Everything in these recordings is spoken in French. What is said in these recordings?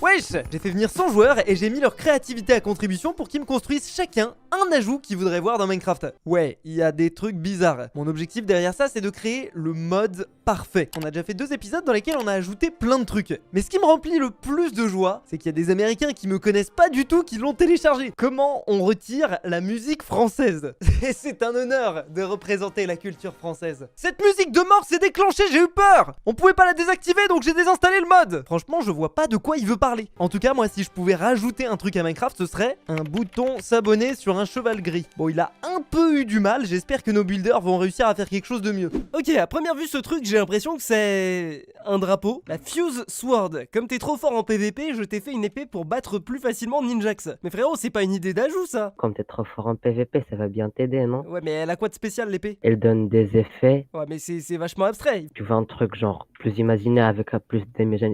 Wesh, j'ai fait venir 100 joueurs et j'ai mis leur créativité à contribution pour qu'ils me construisent chacun un ajout qu'ils voudraient voir dans Minecraft. Ouais, il y a des trucs bizarres. Mon objectif derrière ça, c'est de créer le mode parfait. On a déjà fait 2 épisodes dans lesquels on a ajouté plein de trucs. Mais ce qui me remplit le plus de joie, c'est qu'il y a des Américains qui me connaissent pas du tout qui l'ont téléchargé. Comment on retire la musique française? Et c'est un honneur de représenter la culture française. Cette musique de mort s'est déclenchée, j'ai eu peur. On pouvait pas la désactiver donc j'ai désinstallé le mode. Franchement, je vois pas de quoi il veut parler. En tout cas, moi, si je pouvais rajouter un truc à Minecraft, ce serait un bouton s'abonner sur un cheval gris. Bon, il a un peu eu du mal, j'espère que nos builders vont réussir à faire quelque chose de mieux. Ok, à première vue, ce truc, j'ai l'impression que c'est un drapeau. La Fuse Sword. Comme t'es trop fort en PVP, je t'ai fait une épée pour battre plus facilement Ninjax. Mais frérot, c'est pas une idée d'ajout, ça. Comme t'es trop fort en PVP, ça va bien t'aider, non? Ouais, mais elle a quoi de spécial, l'épée? Elle donne des effets. Ouais, mais c'est vachement abstrait. Tu veux un truc genre plus imaginaire avec plus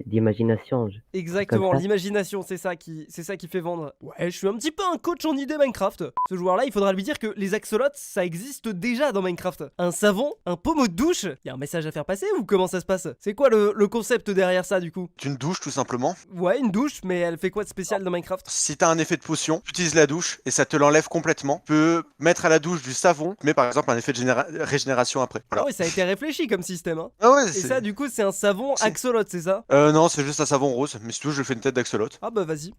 d'imagination. Exactement, comme ça. l'imagination, c'est ça qui fait vendre. Ouais, je suis un petit peu un coach en idée Minecraft. Ce joueur-là, il faudra lui dire que les axolots, ça existe déjà dans Minecraft. Un savon, un pommeau de douche. Y a un message à faire passer ou comment ça se passe? C'est quoi le concept derrière ça, du coup? D'une douche tout simplement. Ouais, une douche, mais elle fait quoi de spécial dans Minecraft? Si t'as un effet de potion, tu utilises la douche et ça te l'enlève complètement. Tu peux mettre à la douche du savon, mais par exemple un effet de régénération après. Ah Voilà. ouais, ça a été réfléchi comme système, hein. Ah ouais, Et ça, du coup, c'est un savon c'est- axolote, c'est ça? Non, c'est juste un savon rose, mais si tu veux, je fais une tête d'axolote. Ah bah vas-y.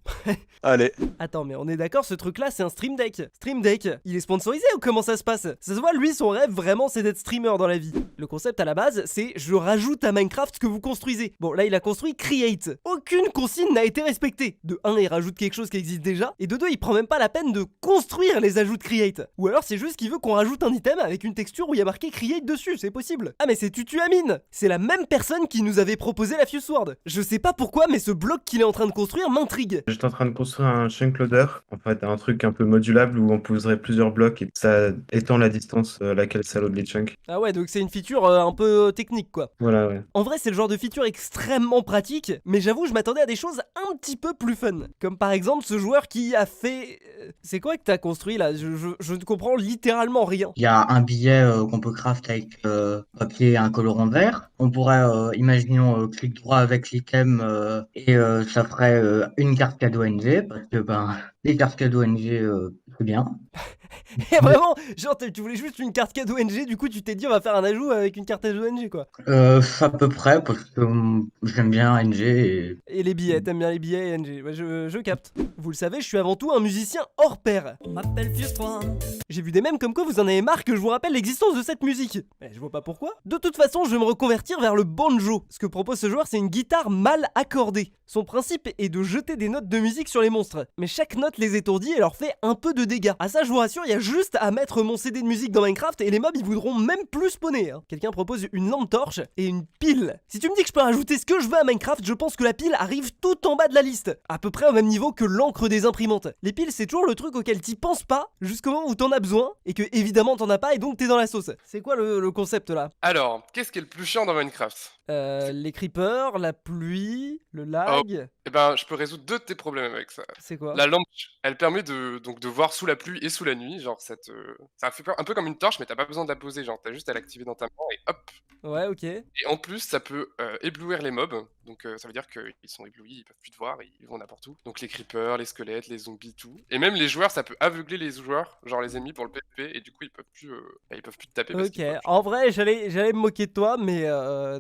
Allez. Attends, mais on est d'accord, ce truc-là, c'est un Stream Deck. Stream Deck, il est sponsorisé ou comment ça se passe? Ça se voit, lui, son rêve vraiment, c'est d'être streamer dans la vie. Le concept à la base, c'est je rajoute à Minecraft ce que vous construisez. Bon, là, il a construit Create. Aucune consigne n'a été respectée. De 1, il rajoute quelque chose qui existe déjà, et de 2, il prend même pas la peine de construire les ajouts de Create. Ou alors, c'est juste qu'il veut qu'on rajoute un item avec une texture où il y a marqué Create dessus, c'est possible. Ah, mais c'est Tutuamine. C'est la même personne qui nous avait proposé la Fuse Sword. Je sais pas pourquoi, mais ce bloc qu'il est en train de construire m'intrigue. J'étais en train de construire un chunk loader, en fait un truc un peu modulable où on poserait plusieurs blocs et ça étend la distance à laquelle ça load les chunks. Ah ouais, donc c'est une feature un peu technique, quoi. Voilà, ouais. En vrai, c'est le genre de feature extrêmement pratique, mais j'avoue, je m'attendais à des choses un petit peu plus fun. Comme par exemple ce joueur qui a fait... C'est quoi que t'as construit là? Je ne comprends littéralement rien. Il y a un billet qu'on peut craft avec papier et un colorant vert. On pourrait, imaginons, clic droit avec l'item et ça ferait une carte cadeau NG parce que ben les cartes cadeau NG c'est bien. Et vraiment, genre tu voulais juste une carte cadeau NG, du coup tu t'es dit on va faire un ajout avec une carte cadeau NG quoi. À peu près parce que j'aime bien NG et Et les billets, t'aimes bien les billets et NG, ouais, je capte. Vous le savez, je suis avant tout un musicien hors pair. On m'appelle Fuse-toi. J'ai vu des mèmes comme quoi vous en avez marre que je vous rappelle l'existence de cette musique. Mais je vois pas pourquoi. De toute façon, je vais me reconvertir vers le banjo. Ce que propose ce joueur, c'est une guitare mal accordée. Son principe est de jeter des notes de musique sur les monstres. Mais chaque note les étourdit et leur fait un peu de dégâts. À ça, je vous rassure, il y a juste à mettre mon CD de musique dans Minecraft et les mobs ils voudront même plus spawner. Hein. Quelqu'un propose une lampe torche et une pile. Si tu me dis que je peux rajouter ce que je veux à Minecraft, je pense que la pile arrive tout en bas de la liste. À peu près au même niveau que l'encre des imprimantes. Les piles, c'est toujours le truc auquel t'y penses pas jusqu'au moment où t'en as besoin et que évidemment t'en as pas et donc t'es dans la sauce. C'est quoi le concept là? Alors, qu'est-ce qui est le plus chiant dans Minecraft? Les creepers, la pluie, le lag. Eh ben, je peux résoudre 2 de tes problèmes avec ça. C'est quoi? La lampe, elle permet de voir sous la pluie et sous la nuit, genre ça fait un peu comme une torche, mais t'as pas besoin de la poser, genre t'as juste à l'activer dans ta main et hop. Ouais, ok. Et en plus, ça peut éblouir les mobs, donc ça veut dire qu'ils sont éblouis, ils peuvent plus te voir, et ils vont n'importe où. Donc les creepers, les squelettes, les zombies, tout. Et même les joueurs, ça peut aveugler les joueurs, genre les ennemis pour le PvP, et du coup ils peuvent plus te taper. Parce Ok, qu'ils voient plus. en vrai, j'allais me moquer de toi, mais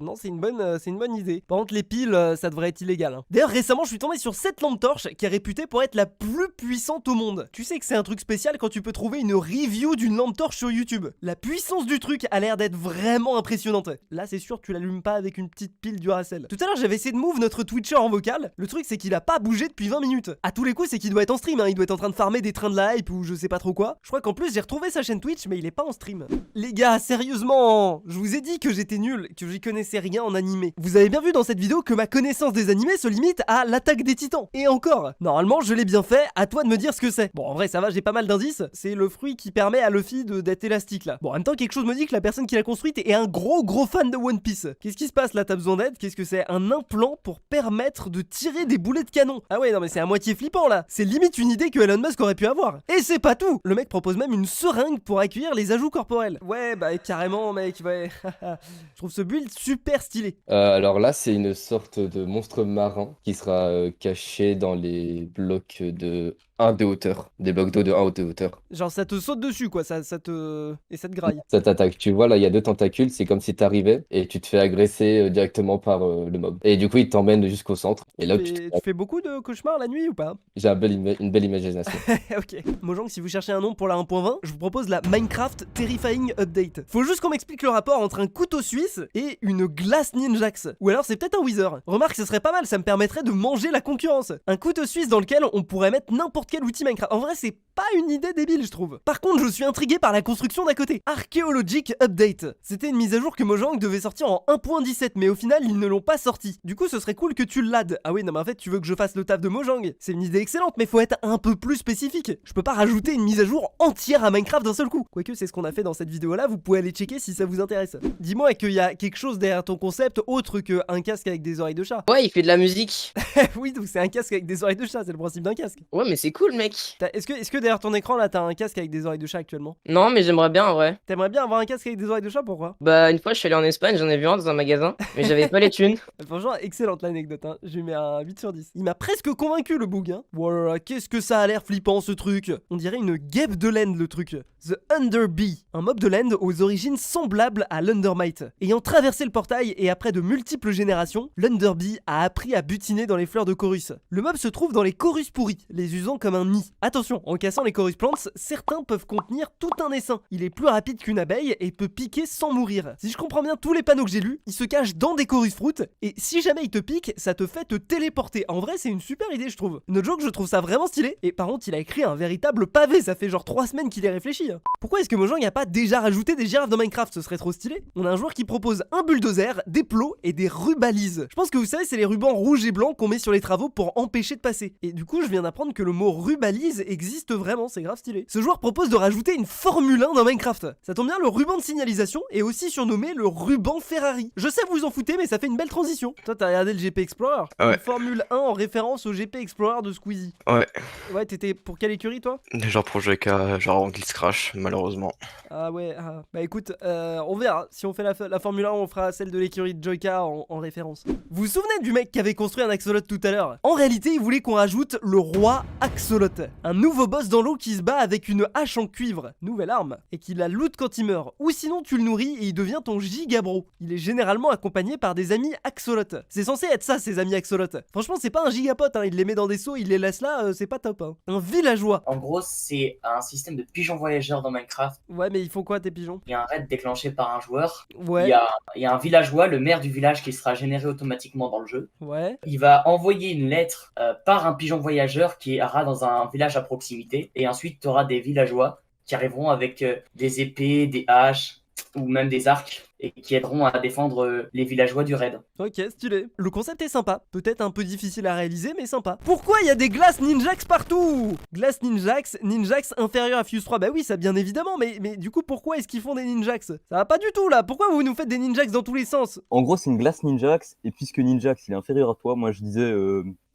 non, c'est une bonne idée. Par contre, les piles, ça devrait être illégal. Hein. D'ailleurs, récemment, je suis tombé sur cette lampe torche qui est réputée pour être la plus puissante au monde. Tu sais que c'est un truc spécial quand tu peux trouver une review d'une lampe torche sur YouTube. La puissance du truc a l'air d'être vraiment impressionnante. Là, c'est sûr, tu l'allumes pas avec une petite pile Duracell. Tout à l'heure, j'avais essayé de move notre Twitcher en vocal. Le truc, c'est qu'il a pas bougé depuis 20 minutes. À tous les coups, c'est qu'il doit être en stream. Hein. Il doit être en train de farmer des trains de la hype ou je sais pas trop quoi. Je crois qu'en plus, j'ai retrouvé sa chaîne Twitch, mais il est pas en stream. Les gars, sérieusement, je vous ai dit que j'étais nul, que j'y connaissais rien en animé. Vous avez bien vu dans cette vidéo que ma connaissance des animés se limite à l'attaque des titans. Et encore, normalement, je l'ai bien fait, à toi de me dire ce que c'est. Bon, en vrai, ça va, j'ai pas mal d'indices. C'est le fruit qui permet à Luffy d'être élastique là. Bon, en même temps, quelque chose me dit que la personne qui l'a construite est un gros fan de One Piece. Qu'est-ce qui se passe là? T'as besoin d'aide? Qu'est-ce que c'est? Un implant pour permettre de tirer des boulets de canon. Ah ouais, non mais c'est à moitié flippant là. C'est limite une idée que Elon Musk aurait pu avoir. Et c'est pas tout. Le mec propose même une seringue pour accueillir les ajouts corporels. Ouais, bah carrément mec, ouais. Je trouve ce build super stylé. Alors là, c'est une sorte de monstre marin qui sera caché dans les blocs de 1 de hauteur. Des blocs d'eau de 1 de hauteur. Genre ça te saute dessus quoi, ça te... Et ça te graille. Ça t'attaque. Tu vois, là, il y a 2 tentacules. C'est comme si t'arrivais et tu te fais agresser directement par le mob. Et du coup, il t'emmène jusqu'au centre. Et là, Tu fais beaucoup de cauchemars la nuit ou pas? j'ai une belle imagination. Ok. Mojang, si vous cherchez un nom pour la 1.20, je vous propose la Minecraft Terrifying Update. Faut juste qu'on m'explique le rapport entre un couteau suisse et une glace ninjax. Ou alors c'est peut-être un Wither. Remarque, ce serait pas mal, ça me permettrait de manger la concurrence. Un couteau suisse dans lequel on pourrait mettre n'importe quel outil Minecraft. En vrai, c'est pas une idée débile, je trouve. Par contre, je suis intrigué par la construction d'à côté. Archaeologic Update. C'était une mise à jour que Mojang devait sortir en 1.17, mais au final, ils ne l'ont pas sorti. Du coup, ce serait cool que tu l'addes. Ah oui, non, mais en fait, tu veux que je fasse le taf de Mojang. C'est une idée excellente, mais faut être un peu plus spécifique. Je peux pas rajouter une mise à jour entière à Minecraft d'un seul coup. Quoique, c'est ce qu'on a fait dans cette vidéo-là, vous pouvez aller checker si ça vous intéresse. Dis-moi qu'il y a quelque chose derrière ton concept autre qu'un casque avec des oreilles de chat. Ouais, il fait de la musique. Oui, donc c'est un casque avec des oreilles de chat, c'est le principe d'un casque. Ouais, mais c'est cool, mec. Est-ce que derrière ton écran là, t'as un casque avec des oreilles de chat actuellement? Non, mais j'aimerais bien en vrai. T'aimerais bien avoir un casque avec des oreilles de chat, pourquoi? Bah, une fois, je suis allé en Espagne, j'en ai vu un dans un magasin, mais j'avais pas les thunes. Franchement, excellente l'anecdote, hein. Je lui mets un 8 sur 10. Il m'a presque convaincu le bug, hein. Voilà, qu'est-ce que ça a l'air flippant ce truc. On dirait une guêpe de l'end le truc. The Underbee, un mob de l'end aux origines semblables à l'Undermite. Ayant traversé le portail et après de multiples générations, l'Underbee a appris à butiner dans les fleurs de chorus. Le mob se trouve dans les chorus pourris, les usant comme un nid. Attention, en cassant les chorus plants, certains peuvent contenir tout un essaim. Il est plus rapide qu'une abeille et peut piquer sans mourir. Si je comprends bien tous les panneaux que j'ai lus, il se cache dans des chorus fruits et si jamais il te pique, ça te fait te téléporter. En vrai, c'est une super idée, je trouve. No joke, je trouve ça vraiment stylé. Et par contre, il a écrit un véritable pavé, ça fait genre 3 semaines qu'il est réfléchi. Pourquoi est-ce que Mojang a pas déjà rajouté des girafes dans Minecraft? Ce serait trop stylé. On a un joueur qui propose un bulldozer, des plots et des rubalises. Je pense que vous savez, c'est les rubans rouges et blancs qu'on met sur les travaux pour empêcher de passer. Et du coup, je viens d'apprendre que le mot rubalise existe vraiment, c'est grave stylé. Ce joueur propose de rajouter une Formule 1 dans Minecraft. Ça tombe bien, le ruban de signalisation est aussi surnommé le ruban Ferrari. Je sais vous en foutez, mais ça fait une belle transition. Toi, t'as regardé le GP Explorer? Ouais. Une Formule 1 en référence au GP Explorer de Squeezie. Ouais, Ouais, t'étais pour quelle écurie, toi? genre pour jouer qu'à genre Anguille Crash, malheureusement. Ah ouais, bah écoute, on verra. Si on fait la Formule 1, on fera celle de l'écurie de Joyka en référence. Vous vous souvenez du mec qui avait construit un axolotl tout à l'heure? En réalité, il voulait qu'on rajoute le roi axolotl. Un nouveau boss dans l'eau qui se bat avec une hache en cuivre, nouvelle arme, et qui la loot quand il meurt. Ou sinon tu le nourris et il devient ton gigabro. Il est généralement accompagné par des amis axolotl. C'est censé être ça, ces amis axolotl. Franchement, c'est pas un gigapote, hein. Il les met dans des seaux, il les laisse là, c'est pas top, hein. Un villageois. En gros, c'est un système de pigeons voyageurs dans Minecraft. Ouais, mais ils font quoi tes pigeons? Il y a un raid déclenché par un joueur. Ouais. Il y a un villageois, le maire du village, qui sera généré automatiquement dans le jeu. Ouais. Il va envoyer une lettre par un pigeon voyageur qui ira dans un village à proximité. Et ensuite, tu auras des villageois qui arriveront avec des épées, des haches ou même des arcs et qui aideront à défendre les villageois du raid. Ok, stylé. Le concept est sympa. Peut-être un peu difficile à réaliser, mais sympa. Pourquoi il y a des glaces ninjax partout? Glace ninjax, ninjax inférieur à Fuse 3. Bah oui, ça bien évidemment, mais du coup, pourquoi est-ce qu'ils font des ninjax? Ça va pas du tout là. Pourquoi vous nous faites des ninjax dans tous les sens? En gros, c'est une glace Ninjax, et puisque Ninjax il est inférieur à toi, moi je disais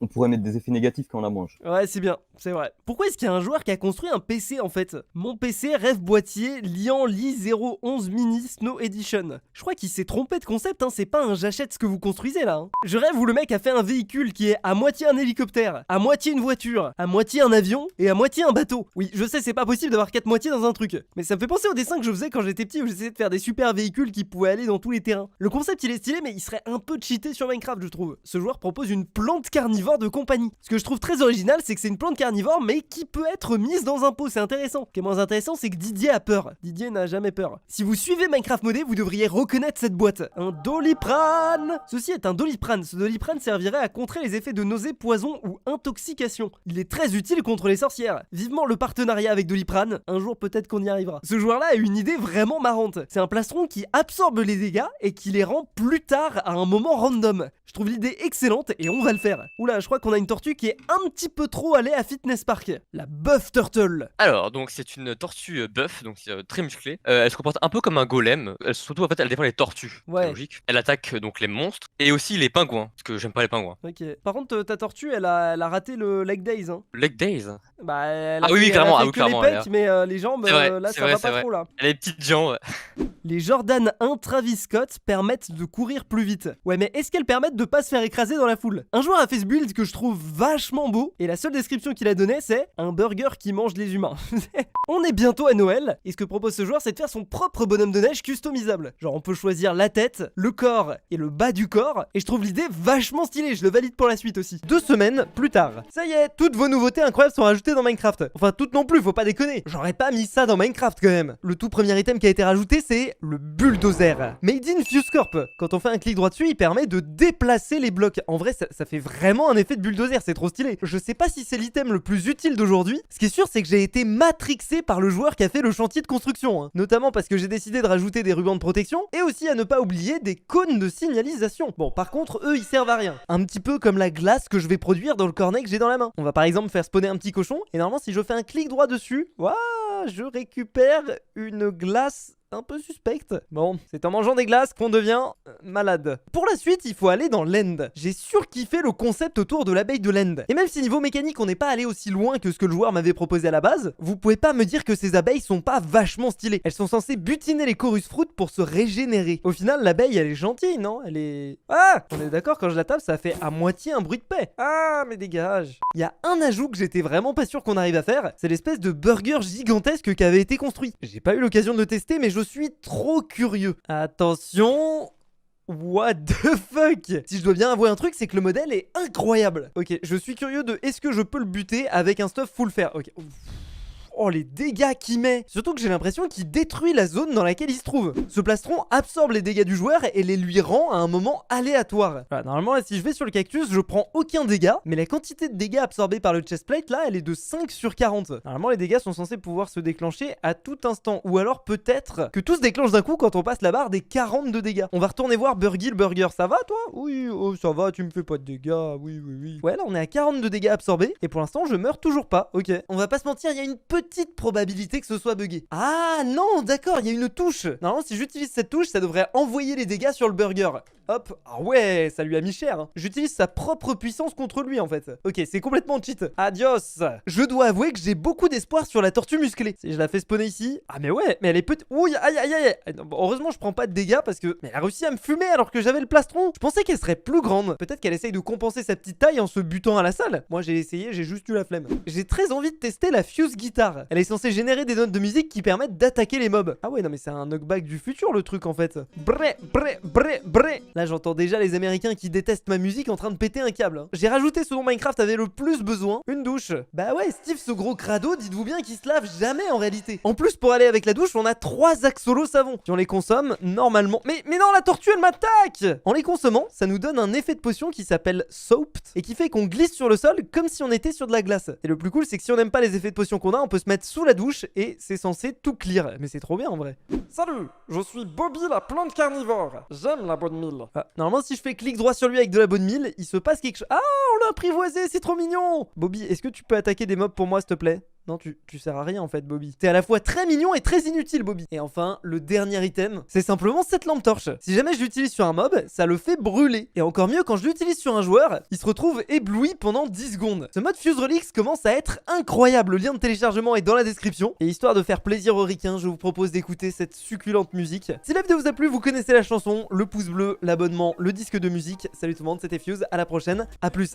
on pourrait mettre des effets négatifs quand on la mange. Ouais, c'est bien, c'est vrai. Pourquoi est-ce qu'il y a un joueur qui a construit un PC en fait? Mon PC rêve boîtier Lian Li 011 Mini Snow Edition. Je crois qu'il s'est trompé de concept, hein, c'est pas un j'achète ce que vous construisez là. Hein. Je rêve où le mec a fait un véhicule qui est à moitié un hélicoptère, à moitié une voiture, à moitié un avion et à moitié un bateau. Oui, je sais, c'est pas possible d'avoir 4 moitiés dans un truc. Mais ça me fait penser au dessin que je faisais quand j'étais petit où j'essayais de faire des super véhicules qui pouvaient aller dans tous les terrains. Le concept il est stylé, mais il serait un peu cheaté sur Minecraft, je trouve. Ce joueur propose une plante carnivore de compagnie. Ce que je trouve très original, c'est que c'est une plante carnivore, mais qui peut être mise dans un pot, c'est intéressant. Ce qui est moins intéressant, c'est que Didier a peur. Didier n'a jamais peur. Si vous suivez Minecraft modé, vous devriez reconnaître cette boîte. Un doliprane. Ceci est un doliprane. Ce doliprane servirait à contrer les effets de nausée, poison ou intoxication. Il est très utile contre les sorcières. Vivement le partenariat avec Doliprane. Un jour, peut-être qu'on y arrivera. Ce joueur-là a une idée vraiment marrante. C'est un plastron qui absorbe les dégâts et qui les rend plus tard à un moment random. Je trouve l'idée excellente et on va le faire. Oula, je crois qu'on a une tortue qui est un petit peu trop allée à Fitness Park. La Buff Turtle. Alors, donc c'est une tortue buff, donc très musclée. Elle se comporte un peu comme un golem. Surtout, en fait, elle défend les tortues. Ouais. C'est logique. Elle attaque donc les monstres et aussi les pingouins, parce que j'aime pas les pingouins. Ok. Par contre, ta tortue, elle a raté le leg days. Hein. Leg days. Bah, elle a ah oui, fait, clairement. elle a fait ah oui, que clairement. les pecs, mais les jambes, là, ça va pas trop là. Elle a des petites jambes. Les Jordan 1 Travis Scott permettent de courir plus vite. Ouais, mais est-ce qu'elles permettent de pas se faire écraser dans la foule. Un joueur a fait ce build que je trouve vachement beau, et la seule description qu'il a donnée c'est un burger qui mange les humains. On est bientôt à Noël, et ce que propose ce joueur c'est de faire son propre bonhomme de neige customisable. Genre on peut choisir la tête, le corps et le bas du corps, et je trouve l'idée vachement stylée, je le valide pour la suite aussi. 2 semaines plus tard, ça y est, toutes vos nouveautés incroyables sont rajoutées dans Minecraft. Enfin toutes non plus, faut pas déconner, j'aurais pas mis ça dans Minecraft quand même. Le tout premier item qui a été rajouté c'est le bulldozer. Made in Fuse Corp. Quand on fait un clic droit dessus, il permet de déplacer les blocs. En vrai ça fait vraiment un effet de bulldozer, c'est trop stylé. Je sais pas si c'est l'item le plus utile d'aujourd'hui. Ce qui est sûr c'est que j'ai été matrixé par le joueur qui a fait le chantier de construction, hein. Notamment parce que j'ai décidé de rajouter des rubans de protection et aussi à ne pas oublier des cônes de signalisation. Bon par contre eux ils servent à rien. Un petit peu comme la glace que je vais produire dans le cornet que j'ai dans la main. On va par exemple faire spawner un petit cochon et normalement si je fais un clic droit dessus, waouh, je récupère une glace un peu suspecte. Bon, c'est en mangeant des glaces qu'on devient malade. Pour la suite, il faut aller dans l'end. J'ai surkiffé le concept autour de l'abeille de l'end. Et même si niveau mécanique, on n'est pas allé aussi loin que ce que le joueur m'avait proposé à la base, vous pouvez pas me dire que ces abeilles sont pas vachement stylées. Elles sont censées butiner les chorus fruits pour se régénérer. Au final, l'abeille, elle est gentille, non? Elle est... Ah! On est d'accord, quand je la tape, ça fait à moitié un bruit de paix. Ah, mais dégage. Il y a un ajout que j'étais vraiment pas sûr qu'on arrive à faire, c'est l'espèce de burger gigantesque qui avait été construit. J'ai pas eu l'occasion de le tester, mais je suis trop curieux. Attention... What the fuck? Si je dois bien avouer un truc, c'est que le modèle est incroyable. Ok, je suis curieux de est-ce que je peux le buter avec un stuff full fer. Ok. Oh les dégâts qu'il met. Surtout que j'ai l'impression qu'il détruit la zone dans laquelle il se trouve. Ce plastron absorbe les dégâts du joueur et les lui rend à un moment aléatoire. Voilà, normalement là si je vais sur le cactus je prends aucun dégât, mais la quantité de dégâts absorbés par le chestplate là elle est de 5 sur 40. Normalement les dégâts sont censés pouvoir se déclencher à tout instant, ou alors peut-être que tout se déclenche d'un coup quand on passe la barre des 40 de dégâts. On va retourner voir Burgy le burger, ça va toi? Oui, oh ça va, tu me fais pas de dégâts, oui. Ouais là on est à 40 de dégâts absorbés et pour l'instant je meurs toujours pas, ok. On va pas se mentir, il y a une petite probabilité que ce soit buggé. Ah non, d'accord, il y a une touche. Normalement, si j'utilise cette touche, ça devrait envoyer les dégâts sur le burger. Hop, ah ouais, ça lui a mis cher, hein. J'utilise sa propre puissance contre lui en fait. Ok, c'est complètement cheat. Adios. Je dois avouer que j'ai beaucoup d'espoir sur la tortue musclée. Si je la fais spawner ici... Ah mais ouais, mais elle est petite... Ouh, aïe. Heureusement, je prends pas de dégâts parce que... Mais elle a réussi à me fumer alors que j'avais le plastron. Je pensais qu'elle serait plus grande. Peut-être qu'elle essaye de compenser sa petite taille en se butant à la salle. Moi, j'ai essayé, j'ai juste eu la flemme. J'ai très envie de tester la Fuse Guitar. Elle est censée générer des notes de musique qui permettent d'attaquer les mobs. Ah ouais, non mais c'est un knockback du futur le truc en fait. Bré. Là, j'entends déjà les Américains qui détestent ma musique en train de péter un câble, hein. J'ai rajouté ce dont Minecraft avait le plus besoin, une douche. Bah ouais, Steve, ce gros crado, dites-vous bien qu'il se lave jamais en réalité. En plus, pour aller avec la douche, on a 3 axolos savon. Si on les consomme, normalement... Mais non, la tortue, elle m'attaque! En les consommant, ça nous donne un effet de potion qui s'appelle Soaped et qui fait qu'on glisse sur le sol comme si on était sur de la glace. Et le plus cool, c'est que si on n'aime pas les effets de potion qu'on a, on peut se mettre sous la douche et c'est censé tout clear. Mais c'est trop bien en vrai. Salut, je suis Bobby la plante carnivore. J'aime la bonne mille. Ah, normalement, si je fais clic droit sur lui avec de la bonne mille, il se passe quelque chose. Ah, on l'a apprivoisé, c'est trop mignon. Bobby, est-ce que tu peux attaquer des mobs pour moi, s'il te plaît? Non, tu sers à rien en fait, Bobby. T'es à la fois très mignon et très inutile, Bobby. Et enfin, le dernier item, c'est simplement cette lampe torche. Si jamais je l'utilise sur un mob, ça le fait brûler. Et encore mieux, quand je l'utilise sur un joueur, il se retrouve ébloui pendant 10 secondes. Ce mode Fuse Relics commence à être incroyable. Le lien de téléchargement est dans la description. Et histoire de faire plaisir aux ricains, je vous propose d'écouter cette succulente musique. Si la vidéo vous a plu, vous connaissez la chanson, le pouce bleu, l'abonnement, le disque de musique. Salut tout le monde, c'était Fuse, à la prochaine, à plus.